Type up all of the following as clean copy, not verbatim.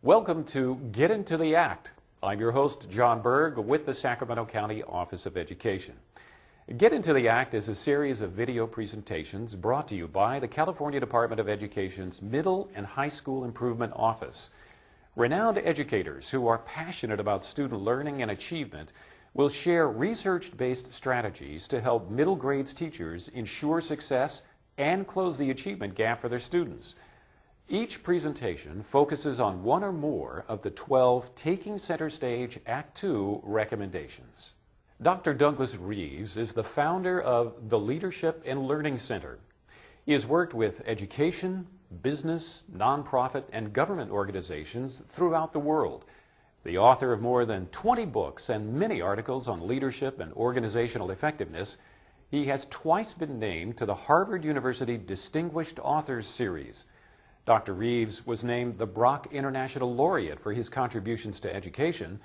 Welcome to Get Into the Act. I'm your host, John Berg, with the Sacramento County Office of Education. Get Into the Act is a series of video presentations brought to you by the California Department of Education's Middle and High School Improvement Office. Renowned educators who are passionate about student learning and achievement will share research-based strategies to help middle grades teachers ensure success and close the achievement gap for their students. Each presentation focuses on one or more of the 12 Taking Center Stage Act 2 recommendations. Dr. Douglas Reeves is the founder of the Leadership and Learning Center. He has worked with education, business, nonprofit, and government organizations throughout the world. The author of more than 20 books and many articles on leadership and organizational effectiveness, he has twice been named to the Harvard University Distinguished Authors Series. Dr. Reeves was named the Brock International Laureate for his contributions to education,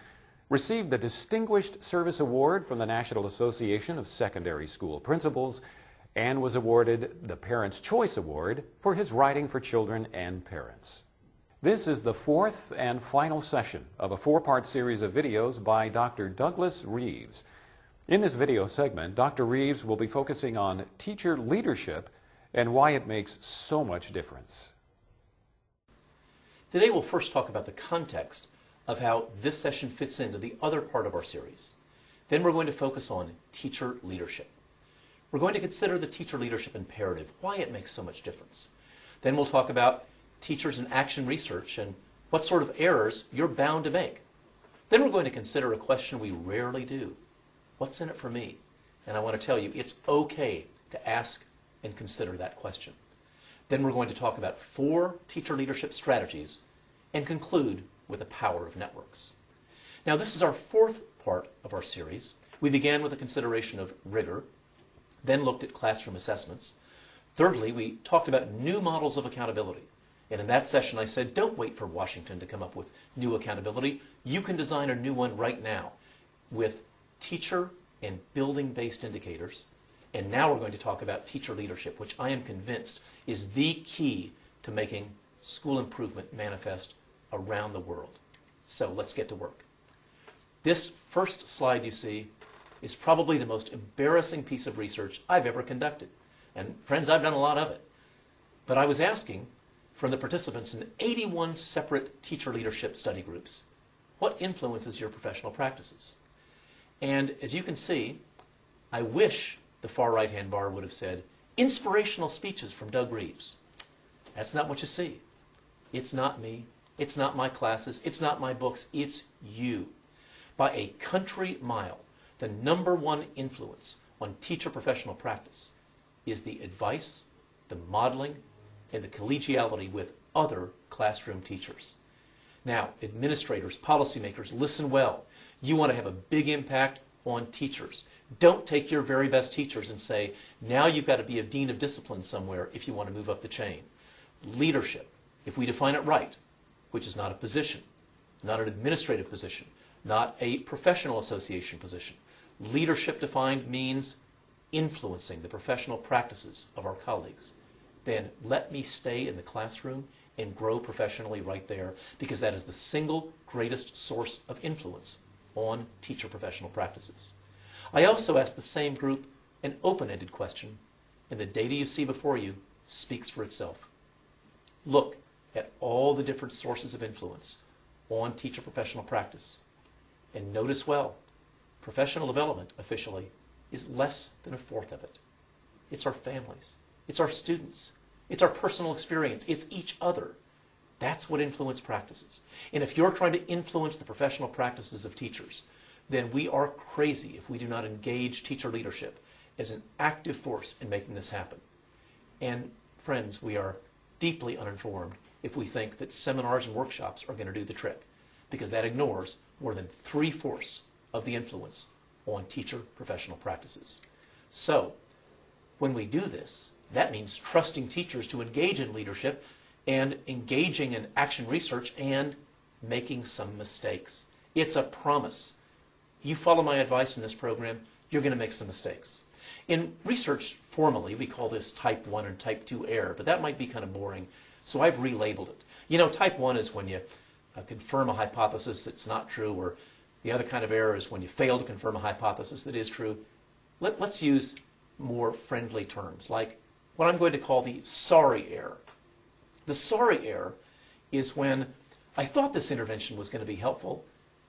received the Distinguished Service Award from the National Association of Secondary School Principals, and was awarded the Parents' Choice Award for his writing for children and parents. This is the fourth and final session of a four-part series of videos by Dr. Douglas Reeves. In this video segment, Dr. Reeves will be focusing on teacher leadership and why it makes so much difference. Today we'll first talk about the context of how this session fits into the other part of our series. Then we're going to focus on teacher leadership. We're going to consider the teacher leadership imperative, why it makes so much difference. Then we'll talk about teachers and action research and what sort of errors you're bound to make. Then we're going to consider a question we rarely do. What's in it for me? And I want to tell you, it's okay to ask and consider that question. Then we're going to talk about 4 teacher leadership strategies and conclude with the power of networks. Now, this is our fourth part of our series. We began with a consideration of rigor, then looked at classroom assessments. Thirdly, we talked about new models of accountability. And in that session, I said, don't wait for Washington to come up with new accountability. You can design a new one right now with teacher and building-based indicators. And now we're going to talk about teacher leadership, which I am convinced is the key to making school improvement manifest around the world. So let's get to work. This first slide you see is probably the most embarrassing piece of research I've ever conducted. And friends, I've done a lot of it. But I was asking from the participants in 81 separate teacher leadership study groups, what influences your professional practices? And as you can see, I wish the far right-hand bar would have said, inspirational speeches from Doug Reeves. That's not what you see. It's not me. It's not my classes. It's not my books. It's you. By a country mile, the #1 influence on teacher professional practice is the advice, the modeling, and the collegiality with other classroom teachers. Now, administrators, policymakers, listen well. You want to have a big impact on teachers. Don't take your very best teachers and say, now you've got to be a dean of discipline somewhere if you want to move up the chain. Leadership, if we define it right, which is not a position, not an administrative position, not a professional association position. Leadership defined means influencing the professional practices of our colleagues. Then let me stay in the classroom and grow professionally right there, because that is the single greatest source of influence on teacher professional practices. I also asked the same group an open-ended question, and the data you see before you speaks for itself. Look at all the different sources of influence on teacher professional practice, and notice well, professional development officially is less than 1/4 of it. It's our families, it's our students, it's our personal experience, it's each other. That's what influence practices. And if you're trying to influence the professional practices of teachers, then we are crazy if we do not engage teacher leadership as an active force in making this happen. And friends, we are deeply uninformed if we think that seminars and workshops are going to do the trick, because that ignores more than 3/4 of the influence on teacher professional practices. So, when we do this, that means trusting teachers to engage in leadership and engaging in action research and making some mistakes. It's a promise. You follow my advice in this program, you're going to make some mistakes. In research, formally, we call this type 1 and type 2 error, but that might be kind of boring, so I've relabeled it. You know, type 1 is when you confirm a hypothesis that's not true, or the other kind of error is when you fail to confirm a hypothesis that is true. Let's use more friendly terms, like what I'm going to call the sorry error. The sorry error is when I thought this intervention was going to be helpful,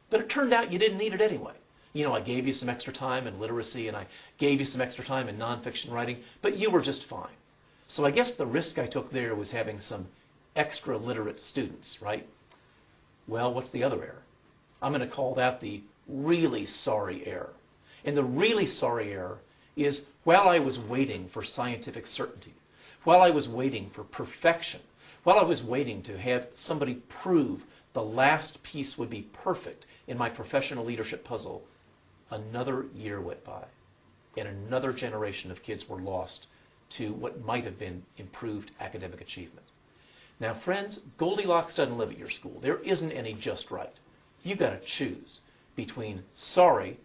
but it turned out you didn't need it anyway. You know, I gave you some extra time in literacy, and I gave you some extra time in nonfiction writing, but you were just fine. So I guess the risk I took there was having some extra literate students, right? Well, what's the other error? I'm going to call that the really sorry error. And the really sorry error is while I was waiting for scientific certainty, while I was waiting for perfection, while I was waiting to have somebody prove the last piece would be perfect in my professional leadership puzzle, another year went by and another generation of kids were lost to what might have been improved academic achievement. Now, friends, Goldilocks doesn't live at your school. There isn't any just right. You've got to choose between sorry,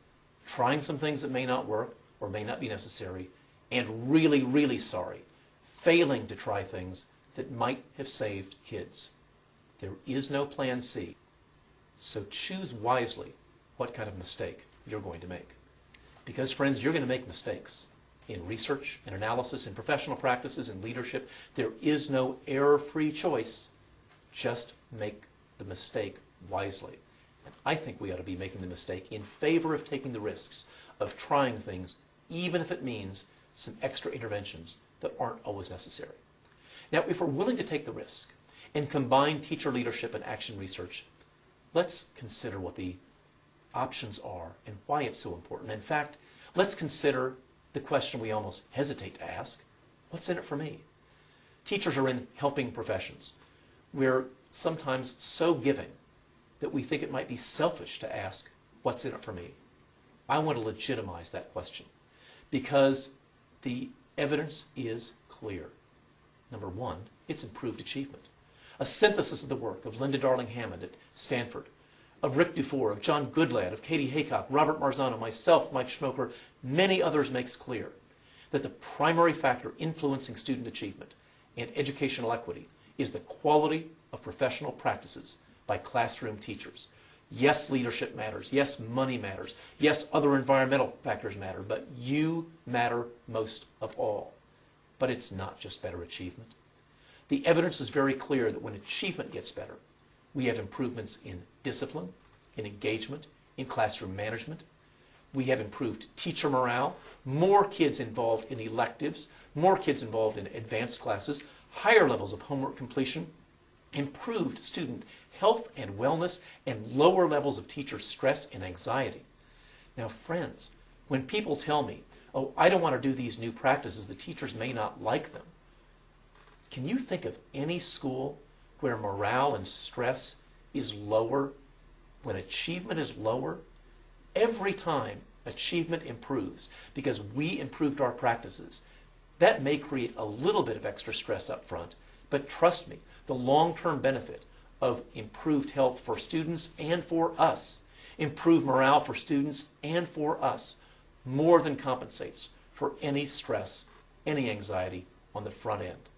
trying some things that may not work or may not be necessary, and really, really sorry, failing to try things that might have saved kids. There is no plan C. So choose wisely what kind of mistake you're going to make. Because, friends, you're going to make mistakes in research, in analysis, in professional practices, in leadership. There is no error-free choice. Just make the mistake wisely. And I think we ought to be making the mistake in favor of taking the risks of trying things, even if it means some extra interventions that aren't always necessary. Now, if we're willing to take the risk and combine teacher leadership and action research, let's consider what the options are and why it's so important. In fact, let's consider the question we almost hesitate to ask: what's in it for me? Teachers are in helping professions. We're sometimes so giving that we think it might be selfish to ask, what's in it for me? I want to legitimize that question because the evidence is clear. Number one, it's improved achievement. A synthesis of the work of Linda Darling Hammond at Stanford, of Rick Dufour, of John Goodlad, of Katie Haycock, Robert Marzano, myself, Mike Schmoker, many others makes clear that the primary factor influencing student achievement and educational equity is the quality of professional practices by classroom teachers. Yes, leadership matters. Yes, money matters. Yes, other environmental factors matter, but you matter most of all. But it's not just better achievement. The evidence is very clear that when achievement gets better, we have improvements in discipline, in engagement, in classroom management. We have improved teacher morale, more kids involved in electives, more kids involved in advanced classes, higher levels of homework completion, improved student health and wellness, and lower levels of teacher stress and anxiety. Now, friends, when people tell me, oh, I don't want to do these new practices, the teachers may not like them, can you think of any school where morale and stress is lower, when achievement is lower? Every time achievement improves because we improved our practices, that may create a little bit of extra stress up front, but trust me, the long-term benefit of improved health for students and for us, improved morale for students and for us, more than compensates for any stress, any anxiety on the front end.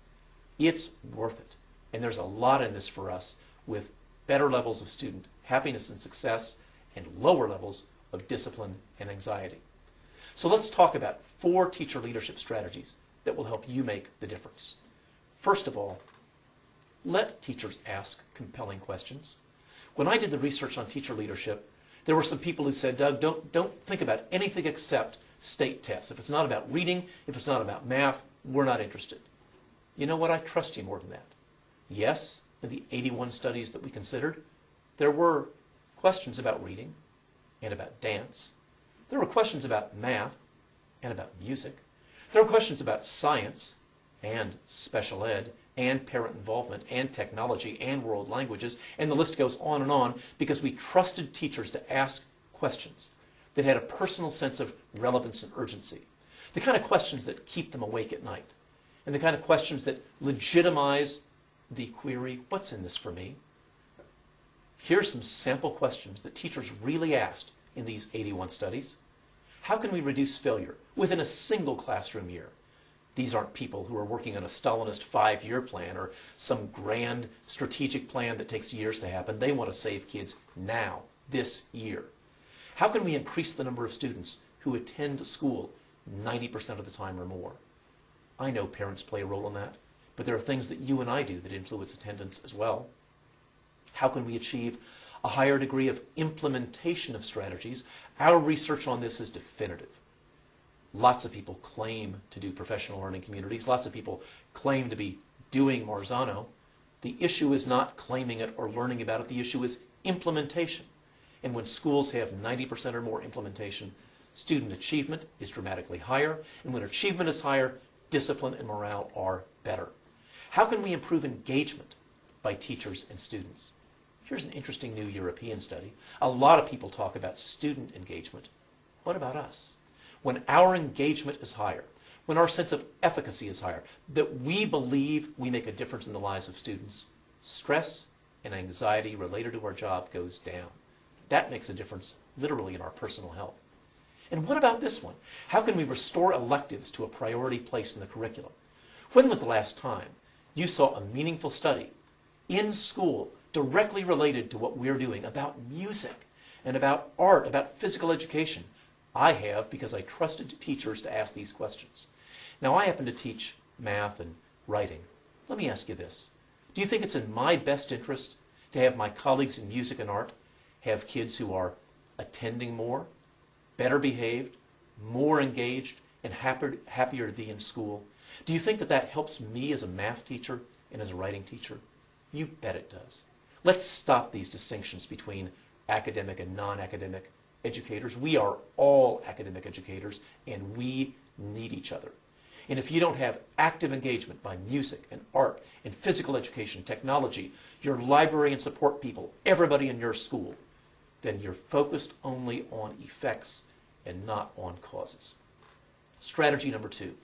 It's worth it. And there's a lot in this for us with better levels of student happiness and success and lower levels of discipline and anxiety. So let's talk about 4 teacher leadership strategies that will help you make the difference. First of all, let teachers ask compelling questions. When I did the research on teacher leadership, there were some people who said, Doug, don't think about anything except state tests. If it's not about reading, if it's not about math, we're not interested. You know what? I trust you more than that. Yes, in the 81 studies that we considered, there were questions about reading and about dance. There were questions about math and about music. There were questions about science and special ed and parent involvement and technology and world languages, and the list goes on because we trusted teachers to ask questions that had a personal sense of relevance and urgency. The kind of questions that keep them awake at night, and the kind of questions that legitimize the query, what's in this for me? Here's some sample questions that teachers really asked in these 81 studies. How can we reduce failure within a single classroom year? These aren't people who are working on a Stalinist 5-year plan or some grand strategic plan that takes years to happen. They want to save kids now, this year. How can we increase the number of students who attend school 90% of the time or more? I know parents play a role in that, but there are things that you and I do that influence attendance as well. How can we achieve a higher degree of implementation of strategies? Our research on this is definitive. Lots of people claim to do professional learning communities. Lots of people claim to be doing Marzano. The issue is not claiming it or learning about it. The issue is implementation. And when schools have 90% or more implementation, student achievement is dramatically higher. And when achievement is higher, discipline and morale are better. How can we improve engagement by teachers and students? Here's an interesting new European study. A lot of people talk about student engagement. What about us? When our engagement is higher, when our sense of efficacy is higher, that we believe we make a difference in the lives of students, stress and anxiety related to our job goes down. That makes a difference literally in our personal health. And what about this one? How can we restore electives to a priority place in the curriculum? When was the last time you saw a meaningful study in school directly related to what we're doing about music and about art, about physical education? I have, because I trusted teachers to ask these questions. Now, I happen to teach math and writing. Let me ask you this. Do you think it's in my best interest to have my colleagues in music and art have kids who are attending more, better behaved, more engaged, and happier to be in school? Do you think that that helps me as a math teacher and as a writing teacher? You bet it does. Let's stop these distinctions between academic and non-academic educators. We are all academic educators, and we need each other. And if you don't have active engagement by music and art and physical education, technology, your library and support people, everybody in your school, then you're focused only on effects and not on causes. Strategy number 2,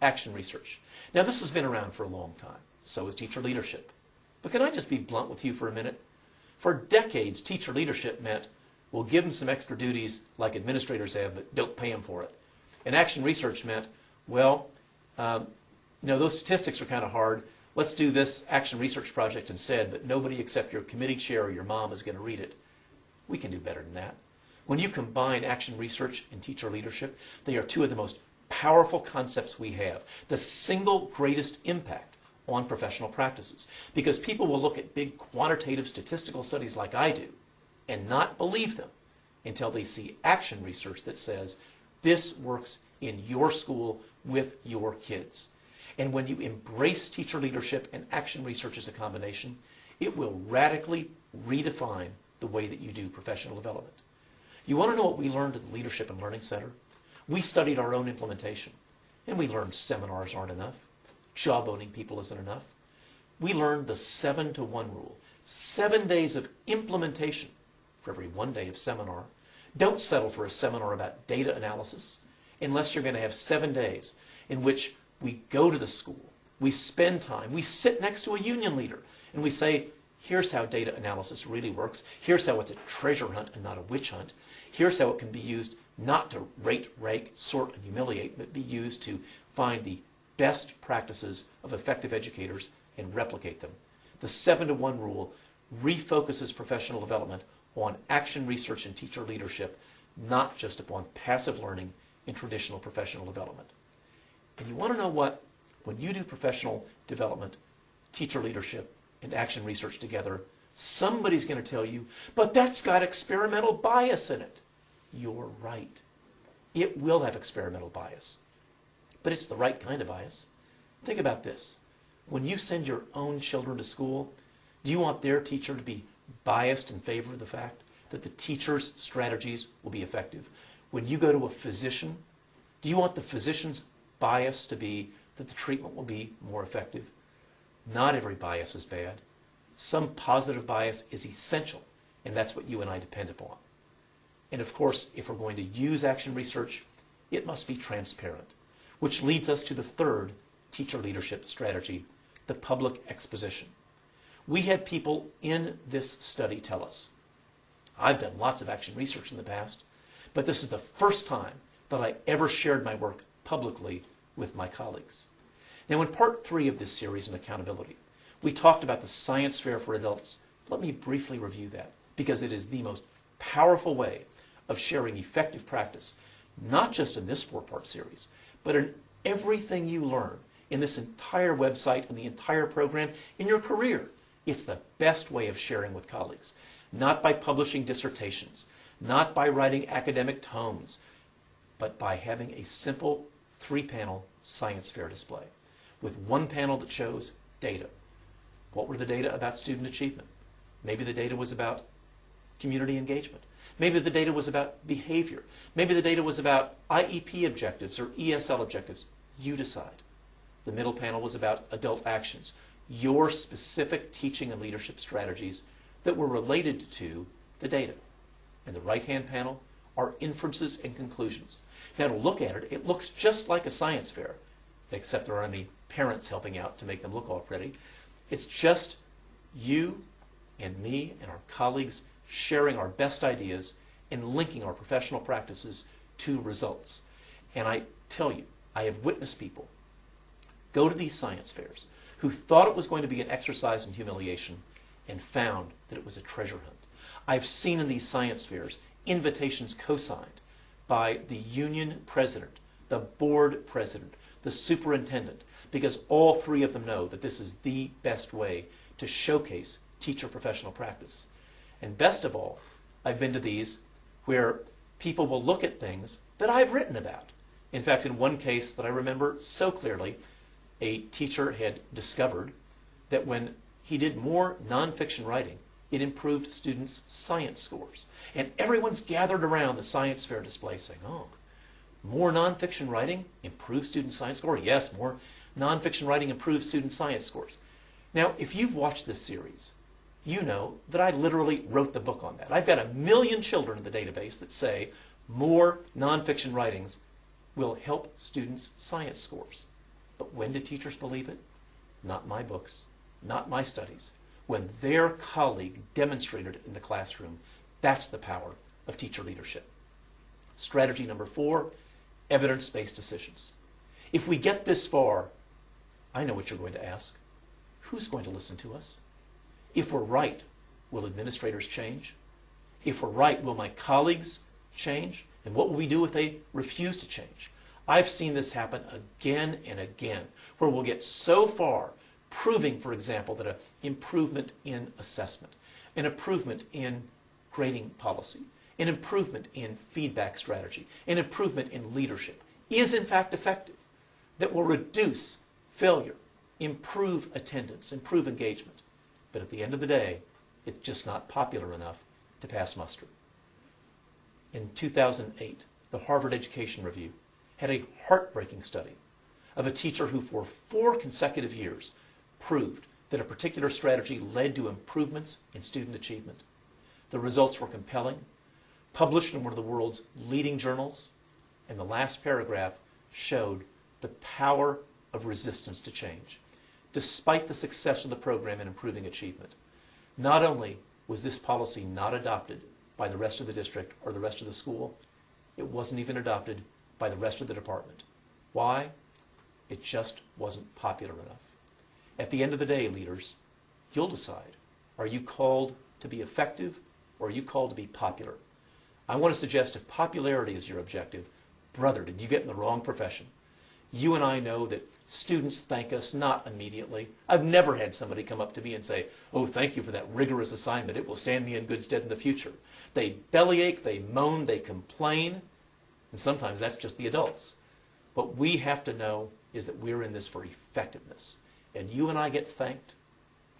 action research. Now, this has been around for a long time. So is teacher leadership. But can I just be blunt with you for a minute? For decades, teacher leadership meant, we'll give them some extra duties like administrators have, but don't pay them for it. And action research meant, well, those statistics are kind of hard. Let's do this action research project instead, but nobody except your committee chair or your mom is going to read it. We can do better than that. When you combine action research and teacher leadership, they are two of the most powerful concepts we have. The single greatest impact on professional practices. Because people will look at big quantitative statistical studies like I do and not believe them until they see action research that says this works in your school with your kids. And when you embrace teacher leadership and action research as a combination, it will radically redefine the way that you do professional development. You want to know what we learned at the Leadership and Learning Center? We studied our own implementation, and we learned seminars aren't enough. Job-owning people isn't enough. We learned the 7-to-1 rule. 7 days of implementation for every 1 day of seminar. Don't settle for a seminar about data analysis unless you're going to have 7 days in which we go to the school, we spend time, we sit next to a union leader, and we say, here's how data analysis really works. Here's how it's a treasure hunt and not a witch hunt. Here's how it can be used not to rate, rank, sort, and humiliate, but be used to find the best practices of effective educators and replicate them. The 7-to-1 rule refocuses professional development on action research and teacher leadership, not just upon passive learning in traditional professional development. And you want to know what? When you do professional development, teacher leadership, and action research together, somebody's going to tell you, but that's got experimental bias in it. You're right. It will have experimental bias. But it's the right kind of bias. Think about this. When you send your own children to school, do you want their teacher to be biased in favor of the fact that the teacher's strategies will be effective? When you go to a physician, do you want the physician's bias to be that the treatment will be more effective? Not every bias is bad. Some positive bias is essential, and that's what you and I depend upon. And of course, if we're going to use action research, it must be transparent, which leads us to the third teacher leadership strategy, the public exposition. We had people in this study tell us, I've done lots of action research in the past, but this is the first time that I ever shared my work publicly with my colleagues. Now, in part 3 of this series on accountability, we talked about the science fair for adults. Let me briefly review that, because it is the most powerful way of sharing effective practice, not just in this 4-part series, but in everything you learn in this entire website and the entire program in your career. It's the best way of sharing with colleagues, not by publishing dissertations, not by writing academic tomes, but by having a simple 3-panel science fair display with one panel that shows data. What were the data about student achievement? Maybe the data was about community engagement. Maybe the data was about behavior. Maybe the data was about IEP objectives or ESL objectives. You decide. The middle panel was about adult actions, your specific teaching and leadership strategies that were related to the data. And the right-hand panel are inferences and conclusions. Now, to look at it, it looks just like a science fair, except there aren't any parents helping out to make them look all pretty. It's just you and me and our colleagues sharing our best ideas and linking our professional practices to results. And I tell you, I have witnessed people go to these science fairs who thought it was going to be an exercise in humiliation and found that it was a treasure hunt. I've seen in these science fairs invitations co-signed by the union president, the board president, the superintendent, because all 3 of them know that this is the best way to showcase teacher professional practice. And best of all, I've been to these where people will look at things that I've written about. In fact, in one case that I remember so clearly, a teacher had discovered that when he did more nonfiction writing, it improved students' science scores. And everyone's gathered around the science fair display saying, oh, more nonfiction writing improves student science score? Yes, more nonfiction writing improves student science scores. Now, if you've watched this series, you know that I literally wrote the book on that. I've got 1 million children in the database that say more nonfiction writings will help students' science scores. But when did teachers believe it? Not my books, not my studies. When their colleague demonstrated it in the classroom, that's the power of teacher leadership. Strategy number 4, evidence-based decisions. If we get this far, I know what you're going to ask. Who's going to listen to us? If we're right, will administrators change? If we're right, will my colleagues change? And what will we do if they refuse to change? I've seen this happen again and again, where we'll get so far proving, for example, that an improvement in assessment, an improvement in grading policy, an improvement in feedback strategy, an improvement in leadership is in fact effective, that will reduce failure, improve attendance, improve engagement. But at the end of the day, it's just not popular enough to pass muster. In 2008, the Harvard Education Review had a heartbreaking study of a teacher who for 4 consecutive years proved that a particular strategy led to improvements in student achievement. The results were compelling, published in one of the world's leading journals, and the last paragraph showed the power of resistance to change. Despite the success of the program in improving achievement, not only was this policy not adopted by the rest of the district or the rest of the school, it wasn't even adopted by the rest of the department. Why? It just wasn't popular enough. At the end of the day, leaders, you'll decide. Are you called to be effective or are you called to be popular? I want to suggest if popularity is your objective, brother, did you get in the wrong profession? You and I know that students thank us not immediately. I've never had somebody come up to me and say, oh, thank you for that rigorous assignment. It will stand me in good stead in the future. They bellyache, they moan, they complain, and sometimes that's just the adults. What we have to know is that we're in this for effectiveness. And you and I get thanked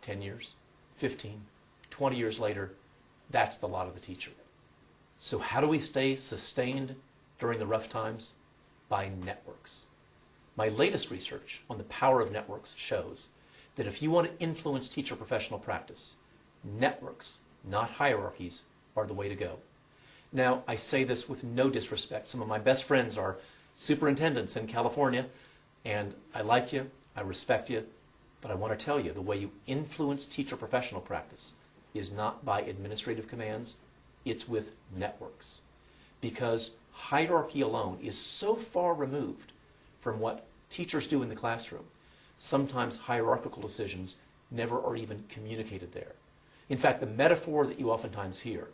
10 years, 15, 20 years later. That's the lot of the teacher. So how do we stay sustained during the rough times? By networks. My latest research on the power of networks shows that if you want to influence teacher professional practice, networks, not hierarchies, are the way to go. Now, I say this with no disrespect. Some of my best friends are superintendents in California, and I like you, I respect you, but I want to tell you the way you influence teacher professional practice is not by administrative commands, it's with networks. Because hierarchy alone is so far removed from what teachers do in the classroom Sometimes hierarchical decisions never are even communicated there. In fact, the metaphor that you oftentimes hear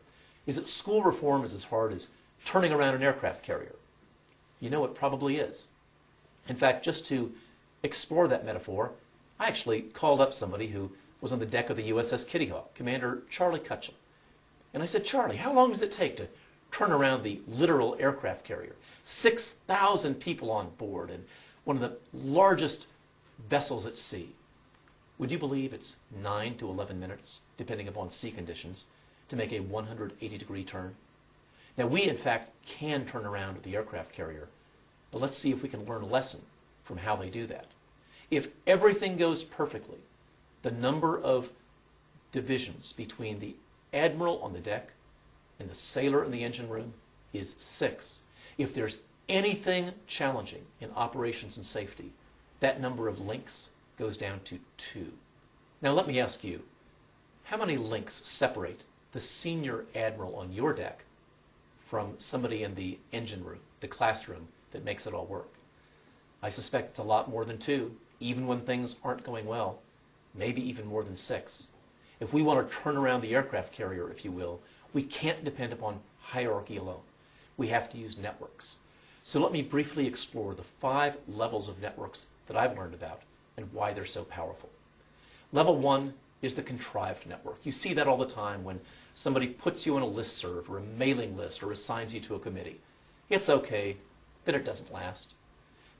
is that school reform is as hard as turning around an aircraft carrier. You know, it probably is. In fact, just to explore that metaphor, I actually called up somebody who was on the deck of the USS Kitty Hawk, Commander Charlie Cutchell. And I said, Charlie, how long does it take to turn around the literal aircraft carrier? 6,000 people on board and one of the largest vessels at sea. Would you believe it's 9 to 11 minutes, depending upon sea conditions, to make a 180-degree turn? Now, we, in fact, can turn around the aircraft carrier, but let's see if we can learn a lesson from how they do that. If everything goes perfectly, the number of divisions between the admiral on the deck and the sailor in the engine room is 6. If there's anything challenging in operations and safety, that number of links goes down to 2. Now let me ask you, how many links separate the senior admiral on your deck from somebody in the engine room, the classroom that makes it all work? I suspect it's a lot more than 2, even when things aren't going well, maybe even more than 6. If we want to turn around the aircraft carrier, if you will, we can't depend upon hierarchy alone. We have to use networks. So let me briefly explore the 5 levels of networks that I've learned about and why they're so powerful. Level 1 is the contrived network. You see that all the time when somebody puts you on a listserv or a mailing list or assigns you to a committee. It's okay, but it doesn't last.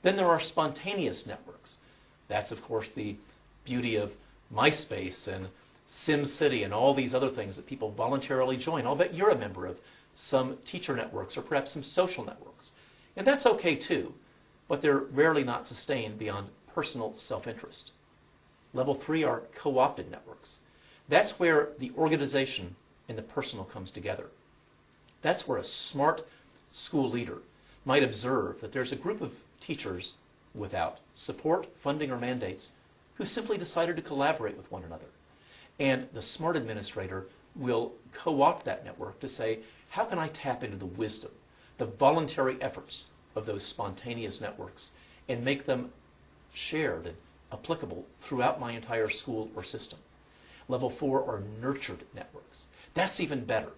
Then there are spontaneous networks. That's, of course, the beauty of MySpace and SimCity and all these other things that people voluntarily join. I'll bet you're a member of some teacher networks or perhaps some social networks. And that's okay too, but they're rarely not sustained beyond personal self-interest. Level 3 are co-opted networks. That's where the organization and the personal comes together. That's where a smart school leader might observe that there's a group of teachers without support, funding, or mandates who simply decided to collaborate with one another. And the smart administrator will co-opt that network to say, how can I tap into the wisdom, the voluntary efforts of those spontaneous networks and make them shared and applicable throughout my entire school or system? Level 4 are nurtured networks. That's even better,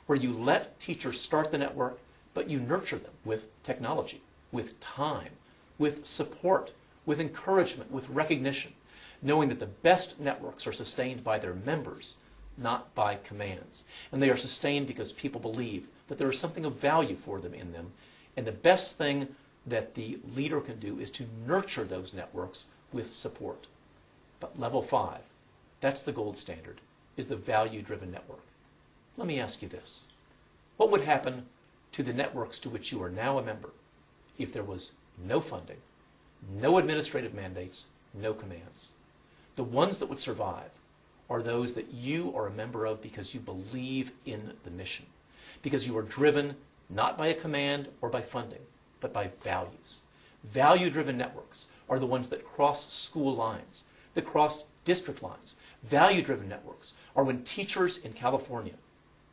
where you let teachers start the network, but you nurture them with technology, with time, with support, with encouragement, with recognition, knowing that the best networks are sustained by their members, not by commands. And they are sustained because people believe that there is something of value for them in them. And the best thing that the leader can do is to nurture those networks with support. But level 5, that's the gold standard, is the value-driven network. Let me ask you this. What would happen to the networks to which you are now a member if there was no funding, no administrative mandates, no commands? The ones that would survive are those that you are a member of because you believe in the mission, because you are driven not by a command or by funding, but by values. Value-driven networks are the ones that cross school lines, that cross district lines. Value-driven networks are when teachers in California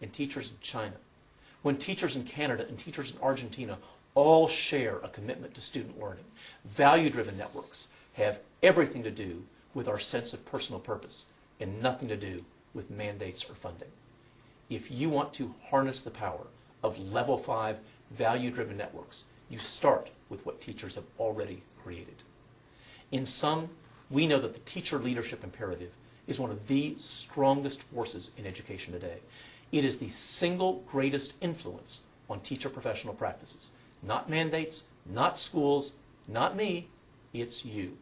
and teachers in China, when teachers in Canada and teachers in Argentina all share a commitment to student learning. Value-driven networks have everything to do with our sense of personal purpose and nothing to do with mandates or funding. If you want to harness the power of level 5 value-driven networks, you start with what teachers have already created. In sum, we know that the teacher leadership imperative is one of the strongest forces in education today. It is the single greatest influence on teacher professional practices. Not mandates, not schools, not me, it's you.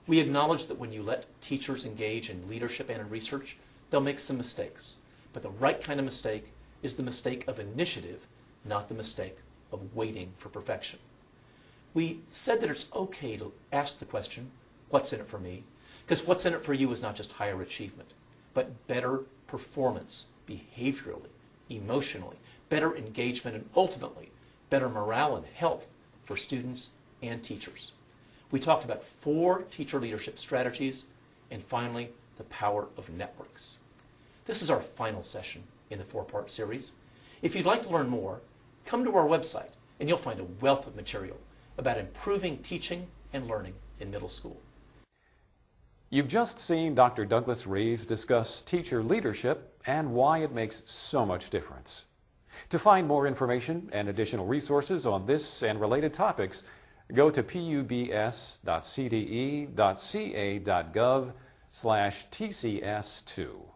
We acknowledge that when you let teachers engage in leadership and in research, they'll make some mistakes. But the right kind of mistake is the mistake of initiative, not the mistake of waiting for perfection. We said that it's okay to ask the question, what's in it for me? Because what's in it for you is not just higher achievement, but better performance behaviorally, emotionally, better engagement, and ultimately better morale and health for students and teachers. We talked about 4 teacher leadership strategies, and finally, the power of networks. This is our final session in the 4-part series. If you'd like to learn more, come to our website and you'll find a wealth of material about improving teaching and learning in middle school. You've just seen Dr. Douglas Reeves discuss teacher leadership and why it makes so much difference. To find more information and additional resources on this and related topics, go to pubs.cde.ca.gov/TCS2.